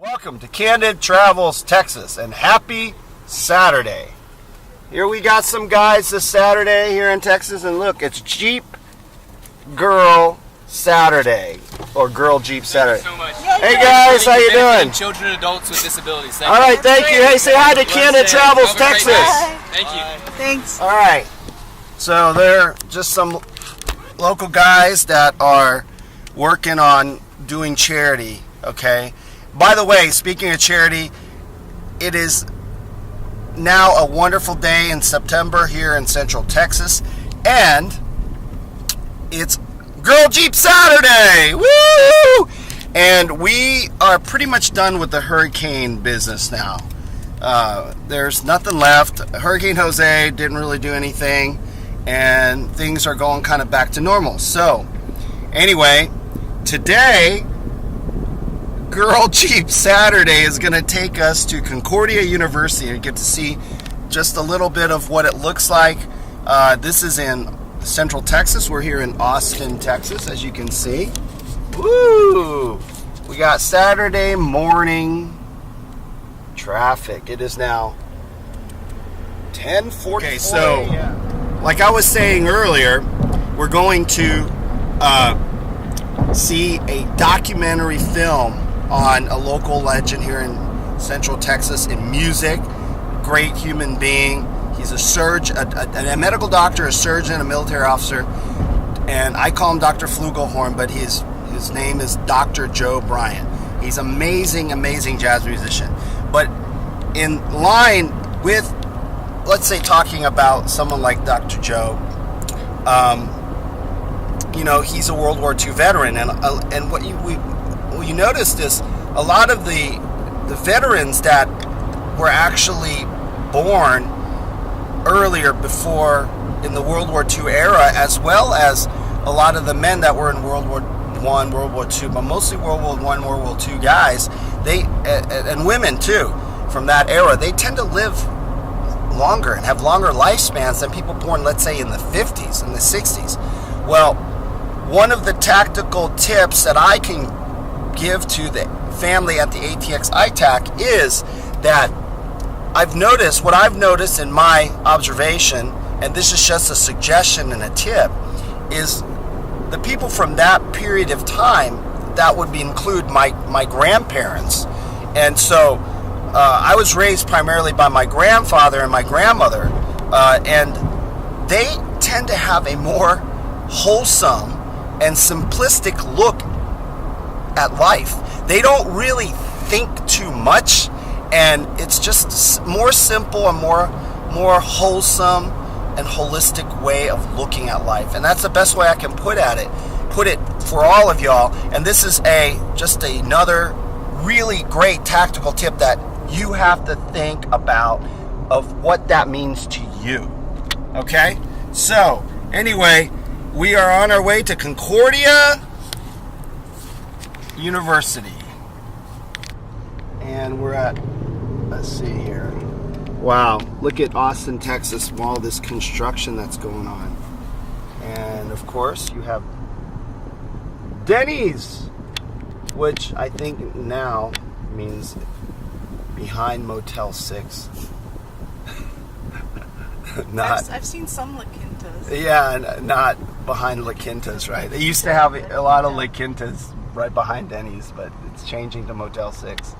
Welcome to Candid Travels, Texas, and happy Saturday. Here we got some guys this Saturday here in Texas, and look, it's Jeep Girl Saturday, or Girl Jeep Saturday. Thank you so much. Hey guys, how you doing? Children and adults with disabilities. All right, thank you. Hey, say hi to Candid Travels, Texas. Thank you. Thanks. All right, so they're just some local guys that are working on doing charity, okay? By the way, speaking of charity, it is now a wonderful day in September here in Central Texas, and it's Girl Jeep Saturday! Woo! And we are pretty much done with the hurricane business now. There's nothing left. Hurricane Jose didn't really do anything, and things are going kind of back to normal. So, anyway, today, Girl Jeep Saturday is going to take us to Concordia University and get to see just a little bit of what it looks like. This is in Central Texas. We're here in Austin, Texas, as you can see. Woo! We got Saturday morning traffic. It is now 10:44. Okay, so like I was saying earlier, we're going to see a documentary film on a local legend here in Central Texas in music. Great human being. He's a surgeon, a medical doctor, a surgeon, a military officer, and I call him Dr. Fluglehorn, but his name is Dr. Joe Bryant. He's amazing, amazing jazz musician. But in line with, let's say, talking about someone like Dr. Joe, you know, he's a World War II veteran, and what you noticed is a lot of the veterans that were actually born earlier before in the World War II era, as well as a lot of the men that were in World War I, World War II, but mostly World War I, World War II guys, they and women too from that era, they tend to live longer and have longer lifespans than people born, let's say, in the 50s and the 60s. Well, one of the tactical tips that I can give to the family at the ATX ITAC is that I've noticed in my observation, and this is just a suggestion and a tip, is the people from that period of time, that would include my grandparents. And so I was raised primarily by my grandfather and my grandmother, and they tend to have a more wholesome and simplistic look at life. They don't really think too much, and it's just more simple and more wholesome and holistic way of looking at life. And that's the best way I can put it for all of y'all. And this is just another really great tactical tip that you have to think about of what that means to you. Okay? So, anyway, we are on our way to Concordia University, and we're at, let's see here, wow, look at Austin, Texas, all this construction that's going on. And of course you have Denny's, which I think now means behind Motel 6. I've seen some La Quintas. Yeah, not behind La Quintas, right? They used to have a lot of La Quintas right behind Denny's, but it's changing to Motel 6.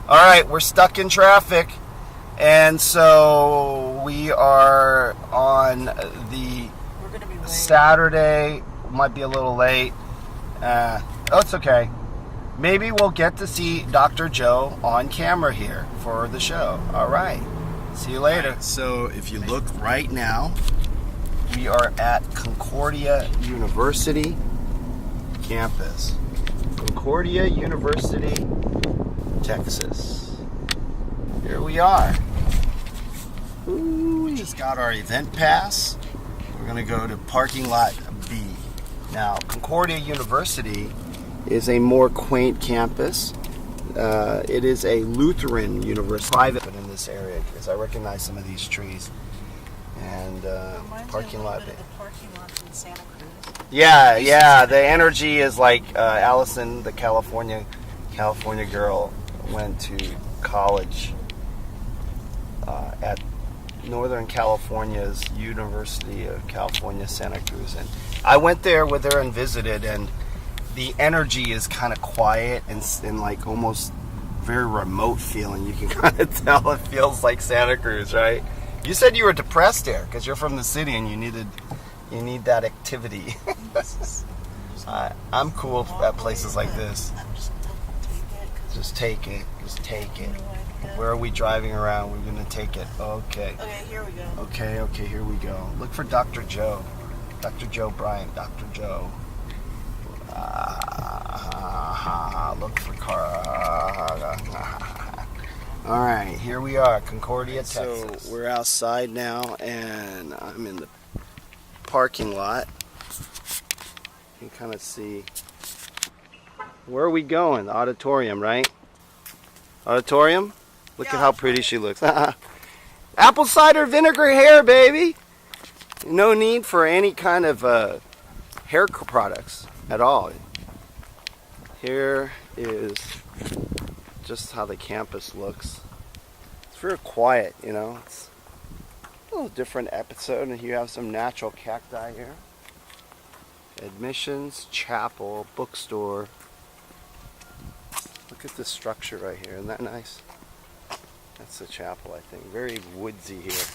All right, we're stuck in traffic, and so we are on the Saturday. Might be a little late. Oh, it's okay. Maybe we'll get to see Dr. Joe on camera here for the show. All right. See you later. So if you look right now, we are at Concordia University campus. Concordia University, Texas. Here we are. Ooh, we just got our event pass. We're going to go to parking lot B. Now, Concordia University is a more quaint campus. It is a Lutheran university, private in this area, because I recognize some of these trees. And parking lot. The parking lot in Santa Cruz. Yeah. The energy is like Alison, the California girl, went to college at Northern California's University of California, Santa Cruz. And I went there with her and visited, and the energy is kind of quiet and like almost very remote feeling. You can kind of tell it feels like Santa Cruz, right? You said you were depressed there because you're from the city and you need that activity. I'm cool at places like this. Just take it. Just take it. Where are we driving around? We're going to take it. Okay. Okay, here we go. Okay, here we go. Look for Dr. Joe. Dr. Joe Bryant. Dr. Joe. Look for car. All right, here we are, Concordia, Texas. So we're outside now, and I'm in the parking lot. You can kind of see. Where are we going? The auditorium, right? Auditorium? Look at how pretty she looks. Apple cider vinegar hair, baby. No need for any kind of hair products at all. Here is just how the campus looks. It's very quiet, you know. It's a little different episode, and you have some natural cacti here. Admissions, chapel, bookstore. Look at this structure right here. Isn't that nice? That's the chapel, I think. Very woodsy here.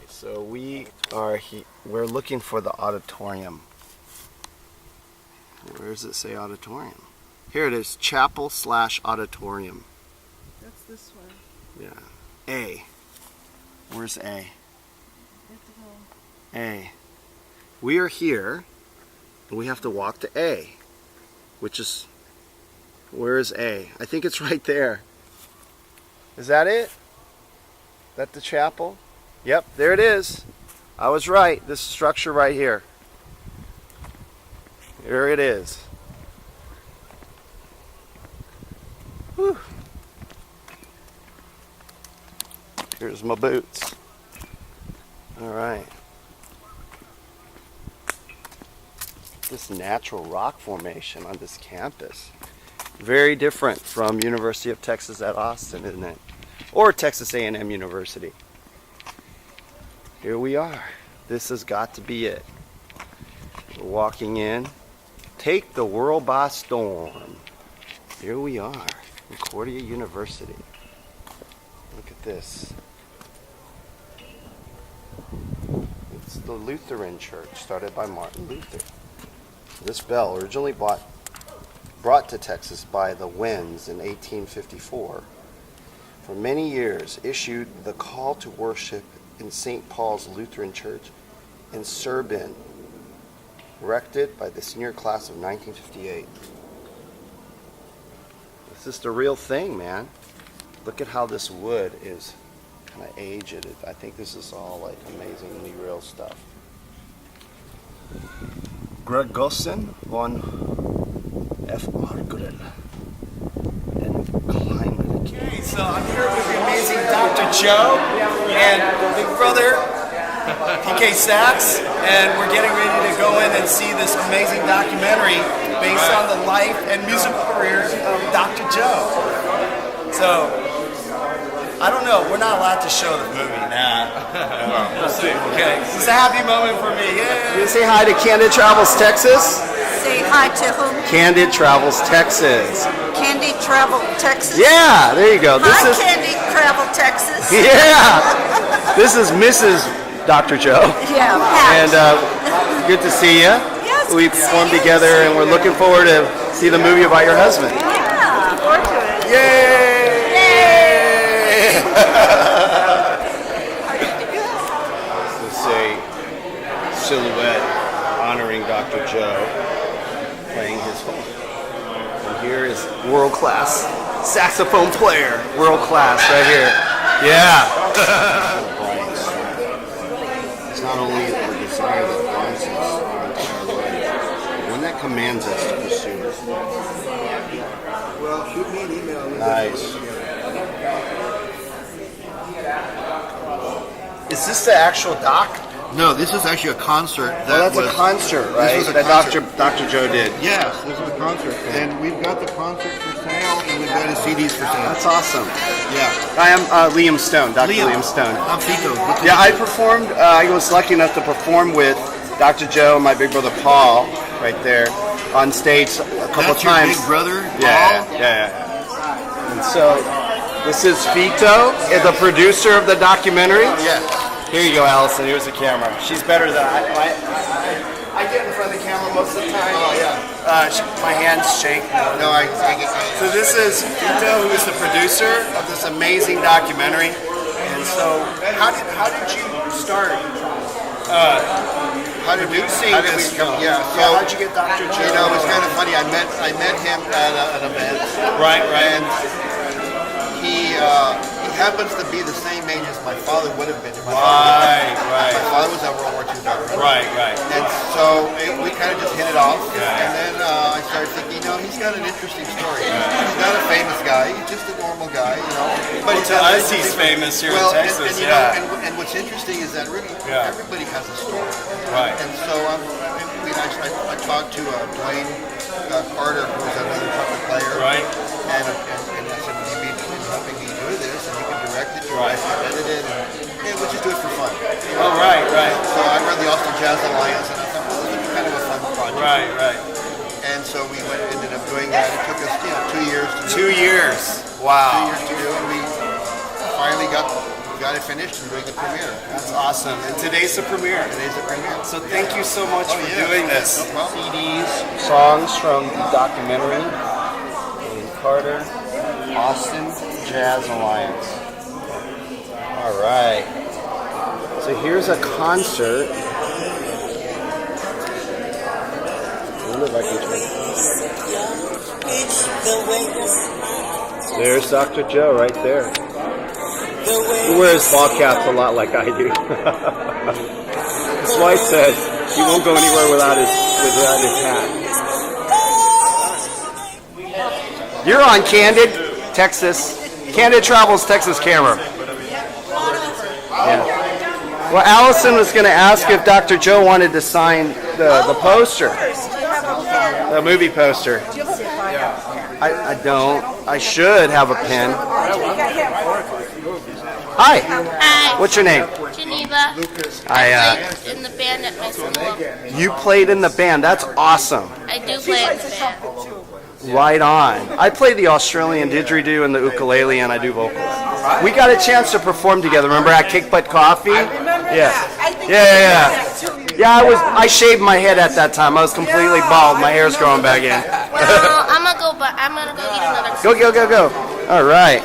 So we're looking for the auditorium. Where does it say auditorium? Here it is, chapel/auditorium. That's this one. Yeah. A. Where's A? A. We are here, and we have to walk to A, which is, where is A? I think it's right there. Is that it? Is that the chapel? Yep, there it is. I was right. This structure right here. Here it is. Whew. Here's my boots. All right. This natural rock formation on this campus. Very different from University of Texas at Austin, isn't it? Or Texas A&M University. Here we are. This has got to be it. We're walking in. Take the world by storm. Here we are. Concordia University. Look at this. It's the Lutheran church started by Martin Luther. This bell, originally brought to Texas by the Winds in 1854, for many years issued the call to worship in St. Paul's Lutheran Church in Serbin, erected by the senior class of 1958. This is the real thing, man. Look at how this wood is kind of aged. I think this is all like amazingly real stuff. Gregosen von F. Argren and climate. Okay, so I'm here with the amazing Dr. Joe and Big Brother PKSAX, and we're getting ready to go in and see this amazing documentary based on the life and musical career of Dr. Joe. So, I don't know, we're not allowed to show the movie. Nah. We'll see. Okay, it's a happy moment for me. Yeah. You say hi to Candid Travels Texas? Say hi to whom? Candid Travels Texas. Candid Travel Texas? Yeah, there you go. Hi, Candid Travel Texas. Yeah. This is Mrs. Dr. Joe. Yeah, Pat. And good to see you. Yes, we performed together, and we're looking forward to see the movie about your husband. Yeah, looking forward to it. Yay! This is a silhouette honoring Dr. Joe playing his horn. And here is world class saxophone player, world class right here. Yeah. Bryant Story. It's not only the desire that binds us our entire life, but one that commands us to pursue it. Well, shoot me an email. Nice. Is this the actual doc? No, this is actually a concert. That's a concert, right? This was a that concert. Dr. Joe did. Yes, this is a concert. And we've got the concert for sale, and we've got his CDs for sale. That's awesome. Yeah. I am Liam Stone, Dr. Liam Stone. I'm Fito. Yeah, I performed. I was lucky enough to perform with Dr. Joe and my big brother Paul right there on stage a couple That's times. your big brother, Yeah, Paul? yeah. And so this is Fito, the producer of the documentary. Yes. Here you go, Alison. Here's the camera. She's better than I get in front of the camera most of the time. Oh, yeah. My hands shake. No, I get So this is Fito, who is the producer of this amazing documentary. And so, how did you start producing this film? Yeah, so how'd you get Dr. Joe? You know, it's kind of funny. I met him at an event. Right. And he happens to be the same age as my father would have been. Right. My father was a World War II veteran. Right. And so we kind of just hit it off. And then I started thinking, he's got an interesting story. He's not a famous guy. He's just a normal guy, But To us, he's famous here in Texas. And what's interesting is that really everybody has a story. Right. And so I talked to Dwayne Carter, who was another trumpet player. Right. And I said, would you be helping me do this? And you can direct it, edit it, and we'll just do it for fun. Oh, right. So I run the Austin Jazz Alliance, and I thought, well, this would be kind of a fun project. Right. And so we ended up doing that. It took us, 2 years to do. 2 years. Wow. 2 years to do, and we finally got it finished and doing the premiere. That's awesome. And today's the premiere. So thank you so much for doing this. No problem. CDs, songs from the documentary, William Carter, Austin Jazz Alliance. All right. So here's a concert. I wonder if I can turn. There's Dr. Joe right there. He wears ball caps a lot like I do. His wife said he won't go anywhere without his hat. You're on Candid, Texas. Candid Travels Texas camera. Yeah. Well, Alison was going to ask if Dr. Joe wanted to sign the poster, the movie poster. I don't. I should have a pen. Hi. Hi. What's your name? Geneva. I played in the band at my school. You played in the band. That's awesome. I do play in the band. Right on. I play the Australian didgeridoo and the ukulele, and I do vocals. We got a chance to perform together. Remember at Kick Butt Coffee? Yeah. Yeah, I shaved my head at that time. I was completely bald. My hair's growing back in. Well, I'm gonna go eat another. Go. All right.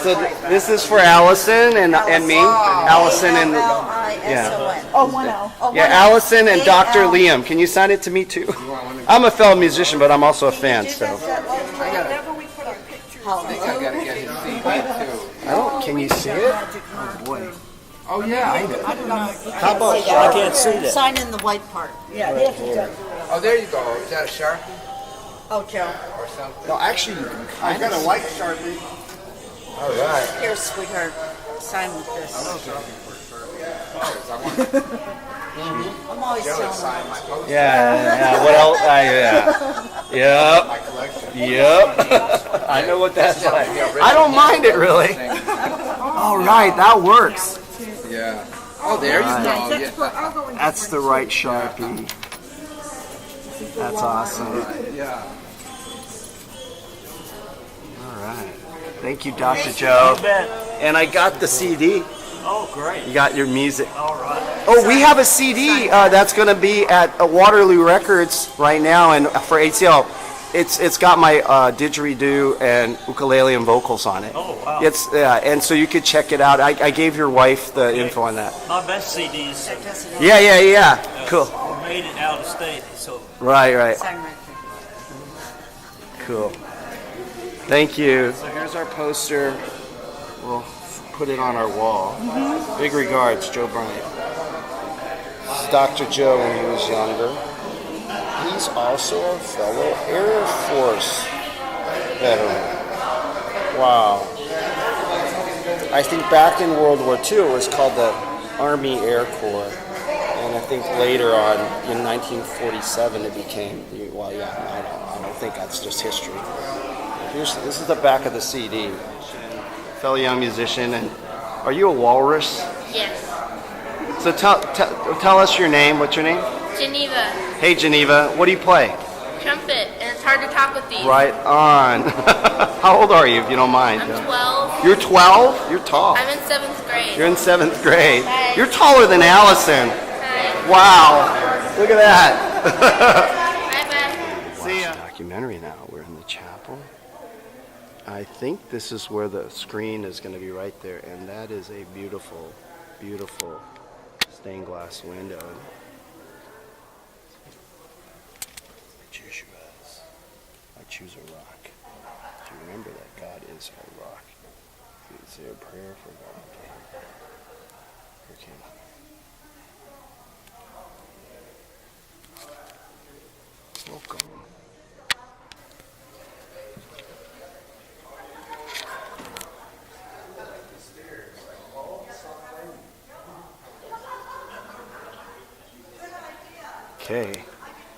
So this is for Alison and me. Alison and Alison and Dr. Liam. Can you sign it to me too? I'm a fellow musician, but I'm also a fan. So. Can you see it? Oh boy. Oh yeah. How about I can't see that. Sign in the white part. Oh, there you go. Is that a Sharpie Oh, Joe. or something? No, actually, I've got a white Sharpie. all right. Here, sweetheart. Sign with this. I'm always telling them. Yeah. What else? Yep. I know what that's like. I don't mind it really. All right, that works. Yeah. Oh, there you go. Yeah. That's the right Sharpie. That's awesome. Yeah. All right. Thank you, Dr. Joe. And I got the CD. Oh, great. You got your music. All right. Oh, we have a CD that's going to be at Waterloo Records right now, and for ACL, it's got my didgeridoo and ukulele and vocals on it. Oh, wow. And so you could check it out. I gave your wife the info on that. My best CDs Cool. were made it out of state, so Right. Sign right there. Cool. Thank you. So here's our poster. We'll put it on our wall. Big regards, Joe Bryant. This is Dr. Joe when he was younger. He's also a fellow Air Force veteran. Wow. I think back in World War II it was called the Army Air Corps. And I think later on, in 1947, it became, well, yeah, I don't think that's just history. This is the back of the CD. Fellow young musician, and are you a walrus? Yes. So tell us your name. What's your name? Geneva. Hey, Geneva. What do you play? Trumpet, and it's hard to talk with these. Right on. How old are you, if you don't mind? I'm 12. You're 12? You're tall. I'm in 7th grade. You're in 7th grade. Hi. You're taller than Alison. Hi. Wow. Look at that. Bye-bye. See ya. Documentary now. We're in the chapel. I think this is where the screen is going to be right there, and that is a beautiful, beautiful stained glass window. I choose a rock. To remember that God is our rock. Is there a prayer for God? Okay. Welcome. Okay.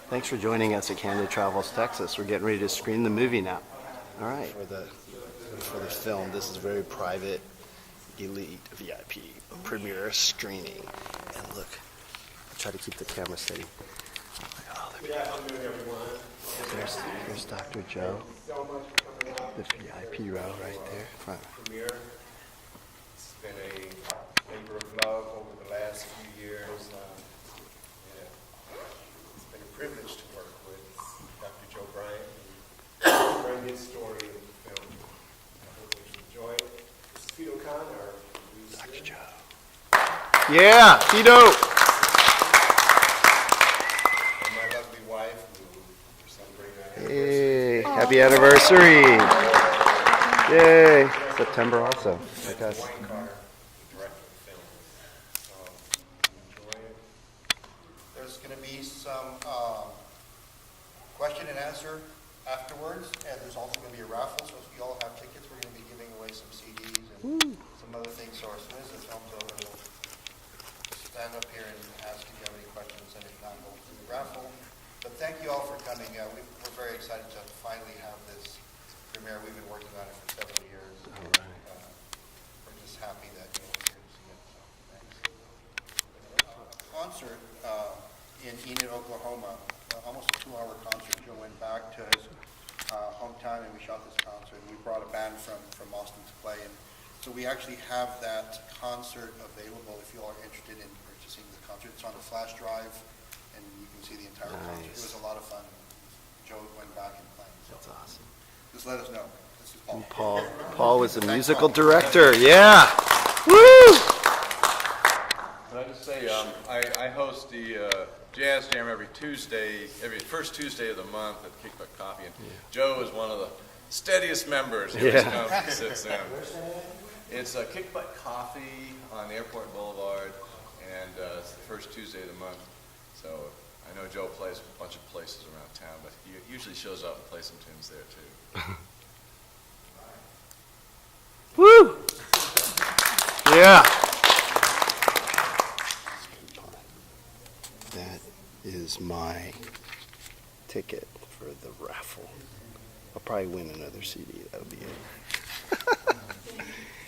Thanks for joining us at Candid Travels, Texas. We're getting ready to screen the movie now. All right. For the film, this is a very private, elite VIP premiere screening. And look, I'll try to keep the camera steady. Oh, there we go. There's Dr. Joe. The VIP row right there. Front. Premiere. It's been a labor of love over the last few years. It's been a privilege to work with Dr. Joe Bryant and bring his story into the film. I hope you enjoy it. This is Fido Khan, our producer. Dr. Joe. Yeah, Fido. And my lovely wife, who we're celebrating Hey, happy anniversary. Yay. September also. I guess. Wayne Carter, the director of the film. So enjoy it. There's going to be some question and answer afterwards, and there's also going to be a raffle. So if you all have tickets, we're going to be giving away some CDs and some other things. So as soon as the film's over, we'll stand up here and ask if you have any questions, and if not, we'll do the raffle. But thank you all for coming. We're very excited to finally have this premiere. We've been working on it for several years. All right. We're just happy that you're here to see it. So thanks. Concert in Enid, Oklahoma, almost a 2-hour concert. Joe went back to his hometown and we shot this concert. And we brought a band from Austin to play. And so we actually have that concert available if you all are interested in purchasing the concert. It's on a flash drive and you can see the entire concert. It was a lot of fun. Joe went back and played. So That's awesome. just let us know. This is Paul. Paul was the musical director. Yeah. Woo! Can I just say, I host the Jazz Jam every first Tuesday of the month at Kickbutt Coffee, and Joe is one of the steadiest members. He always comes and sits in. It's Kickbutt Coffee on Airport Boulevard, and it's the first Tuesday of the month. So I know Joe plays a bunch of places around town, but he usually shows up and plays some tunes there too. Woo! Yeah. That is my ticket for the raffle. I'll probably win another CD. That'll be it.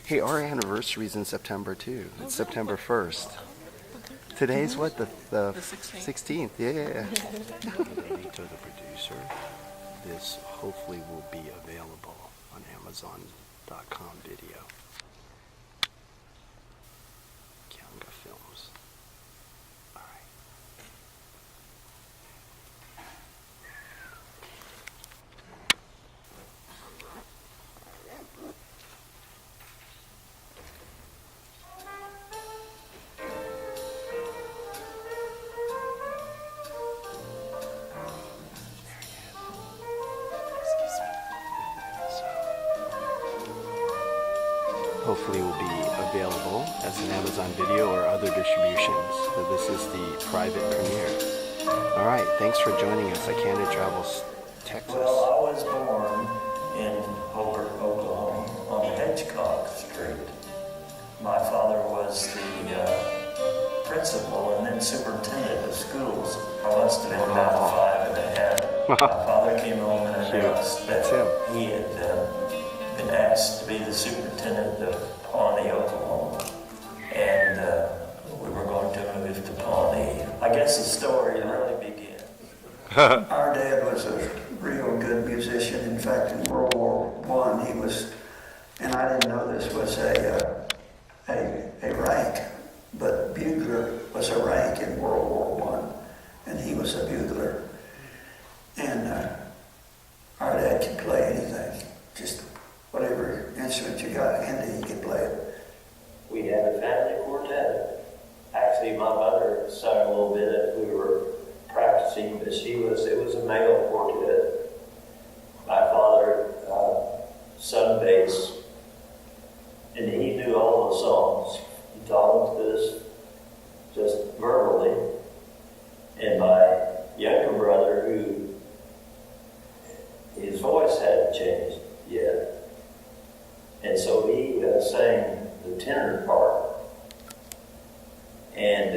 Hey, our anniversary's in September too. It's September 1st. Today's what? The 16th. Yeah. To the producer. This hopefully will be available on Amazon.com video. Kianga Films. All right. Hopefully will be available as an Amazon video or other distributions. So this is the private premiere. All right, thanks for joining us at Candid Travels, Texas. Well, I was born in Hobart, Oklahoma on Hedgecock Street. My father was the superintendent of schools. I must have been about 5 and a half. My father came home and announced that he had been asked to be the superintendent of Pawnee, Oklahoma. And we were going to move to Pawnee. I guess the story really began. Our dad was a real good musician. In fact, in World War I, he was, and I didn't know this was a rank, but bugler was a rank in World War I, and he was a bugler. And our dad could play anything, just whatever instrument you got handy, he could play it. We had a family quartet. Actually, my mother sang a little bit as we were practicing, but it was a male quartet. My father sung bass, and he knew all the songs. He taught them to us just verbally. And my younger brother, who his voice hadn't changed yet, and so he sang the tenor part. And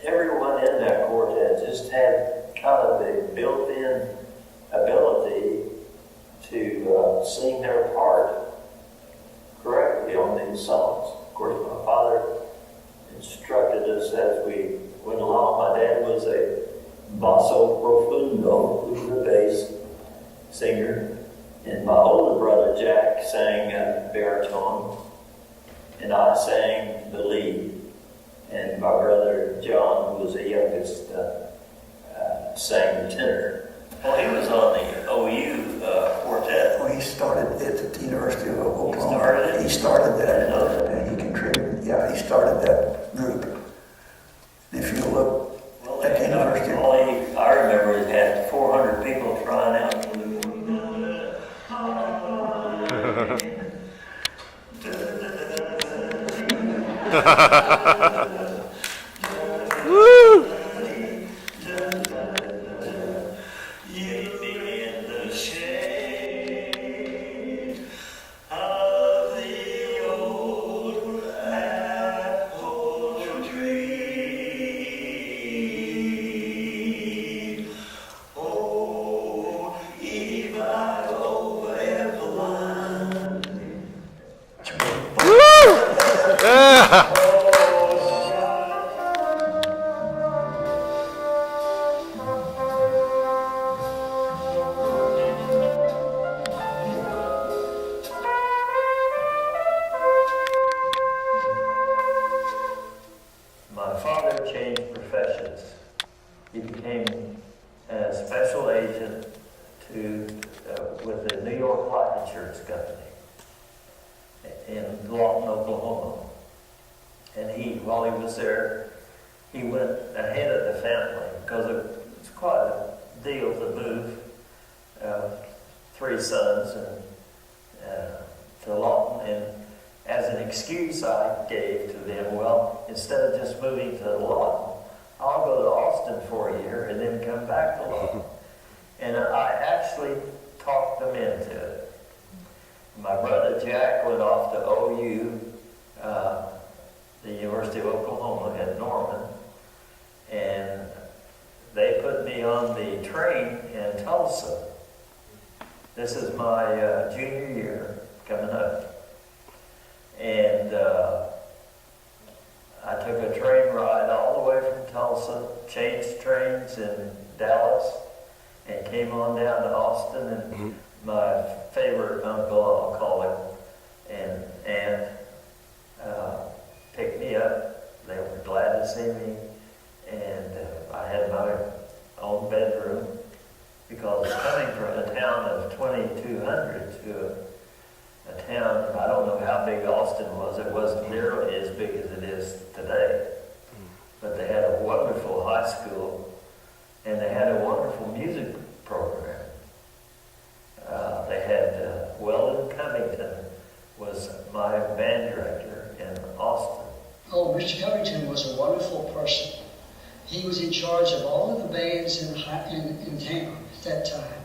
everyone in that quartet just had kind of the built-in ability to sing their part correctly on these songs. Of course, my father instructed us as we went along. My dad was a basso profundo, who was a bass singer, and my older brother Jack sang baritone, and I sang the lead, and my brother John, who was the youngest, sang the tenor. Well, he was on the OU quartet. Well, he started at the University of He Oklahoma. started that, and he contributed. Yeah, he started that group. And if you look at the University, I remember he had 400 people trying out. Woo! My father changed professions. He became a special agent with the New York Life Insurance Company in Lawton, Oklahoma. And while he was there, he went ahead of the family because it was quite a deal to move 3 sons to Lawton. And as an excuse I gave to them, well, instead of just moving to Lawton, I'll go to Austin for a year and then come back to Lawton. And I actually talked them into it. My brother Jack went off to OU, the University of Oklahoma at Norman, and they put me on the train in Tulsa. This is my junior year coming up. And I took a train ride all the way from Tulsa, changed trains in Dallas, and came on down to Austin. And my favorite uncle, I'll call him, and picked me up. They were glad to see me, and I had my own bedroom because coming from a town of 2,200 to a town, I don't know how big Austin was. It wasn't nearly as big as it is today. But they had a wonderful high school, and they had a wonderful music program. They had Weldon Cummington was my band director in Austin. Oh, Mr. Covington was a wonderful person. He was in charge of all of the bands in town at that time.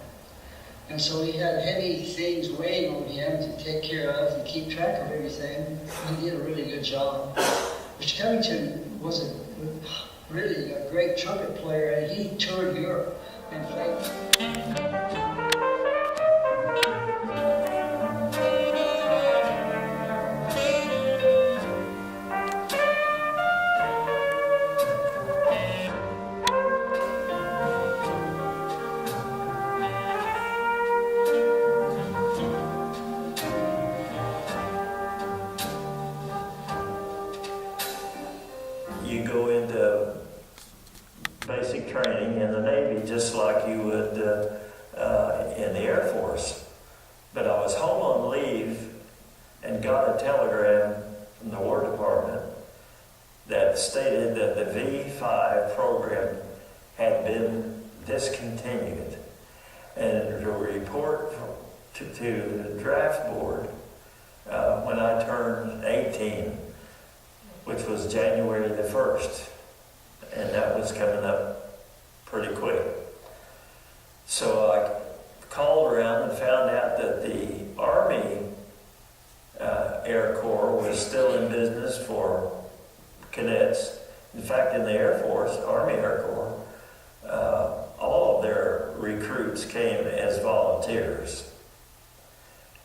And so he had heavy things weighing on him to take care of and keep track of everything. He did a really good job. Mr. Covington was really a great trumpet player, and he toured Europe and played. You go into basic training in the Navy just like you would in the Air Force. But I was home on leave and got a telegram from the War Department that stated that the V5 program had been discontinued. And a report to the draft board when I turned 18, which was January the 1st, and that was coming up pretty quick. So I called around and found out that the Army Air Corps was still in business for cadets. In fact, in the Air Force, Army Air Corps, all of their recruits came as volunteers.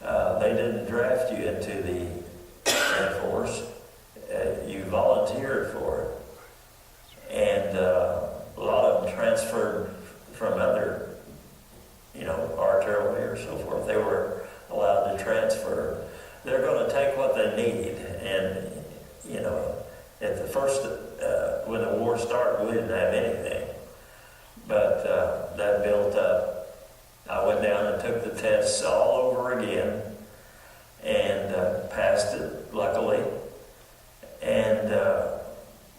They didn't draft you into the Air Force. You volunteered for it. And a lot of them transferred from other, artillery or so forth. They were allowed to transfer. They're going to take what they need. And, at the first, when the war started, we didn't have anything. But that built up. I went down and took the tests all over again and passed it, luckily. And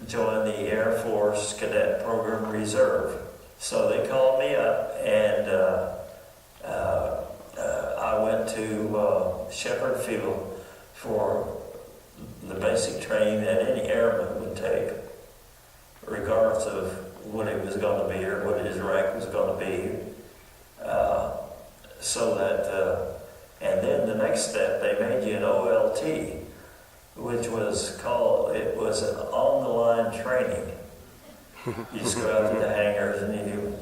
joined the Air Force Cadet Program Reserve. So they called me up, and I went to Shepherd Field for the basic training that any airman would take, regardless of what he was going to be or what his rank was going to be. So that, and then the next step, they made you an OLT, which was it was an on-the-line training. You just go out to the hangars and you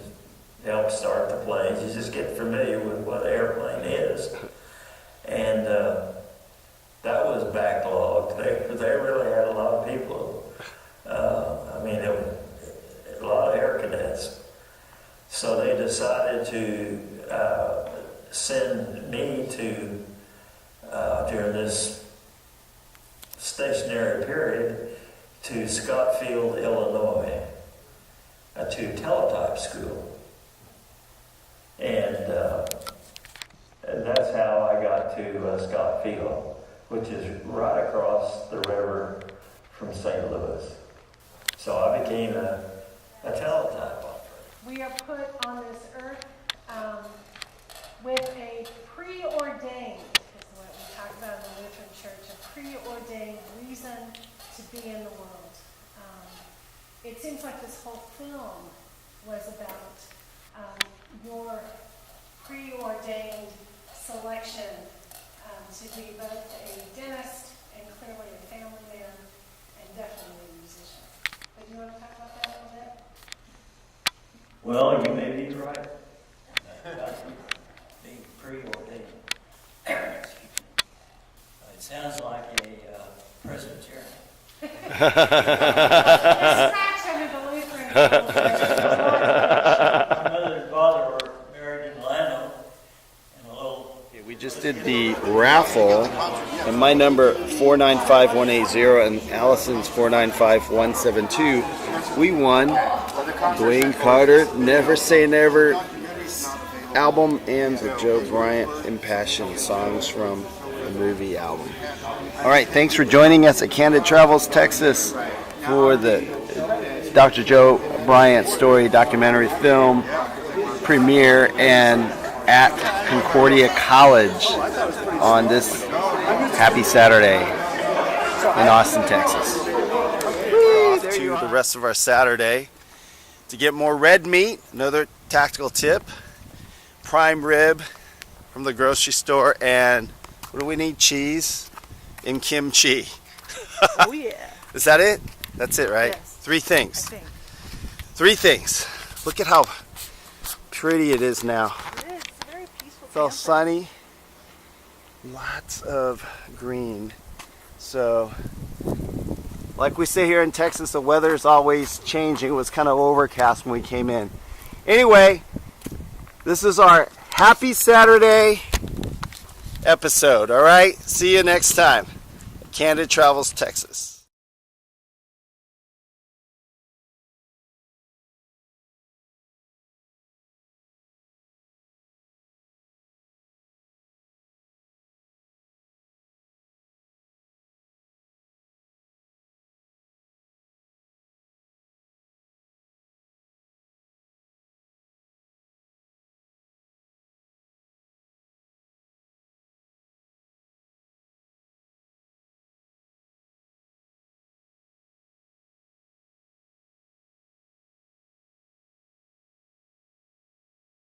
help start the planes. You just get familiar with what an airplane is. And that was backlogged. They really had a lot of people. There were a lot of air cadets. So they decided to send me to, during this stationary period, to Scottsfield, Illinois, to teletype school. And that's how I got to Scottsfield, which is right across the river from St. Louis. So I became a teletype operator. We are put on this earth with a preordained, is what we talk about in the Lutheran Church, a preordained reason to be in the world. It seems like this whole film was about your preordained selection to be both a dentist and clearly a family man and definitely a musician. But do you want to talk about that a little bit? Well, you may be right. Being preordained. It sounds like a prison journey. My mother and father were married in Lano, and a little. We just did the raffle, and my number 495180 and Alison's 495172. We won Dwayne Carter Never Say Never album and the Joe Bryant Impassioned Songs from the movie album. All right, thanks for joining us at Candid Travels, Texas for the Dr. Joe Bryant Story documentary film premiere and at Concordia College on this happy Saturday in Austin, Texas. Off to the rest of our Saturday. To get more red meat, another tactical tip, prime rib from the grocery store, and what do we need? Cheese and kimchi. Oh yeah. Is that it? That's it, right? Yes. Three things. I think. Three things. Look at how pretty it is now. It is. It's a very peaceful It's all campus. sunny. Lots of green. So, like we say here in Texas, the weather is always changing. It was kind of overcast when we came in. Anyway, this is our Happy Saturday episode, all right? See you next time. Candid Travels, Texas.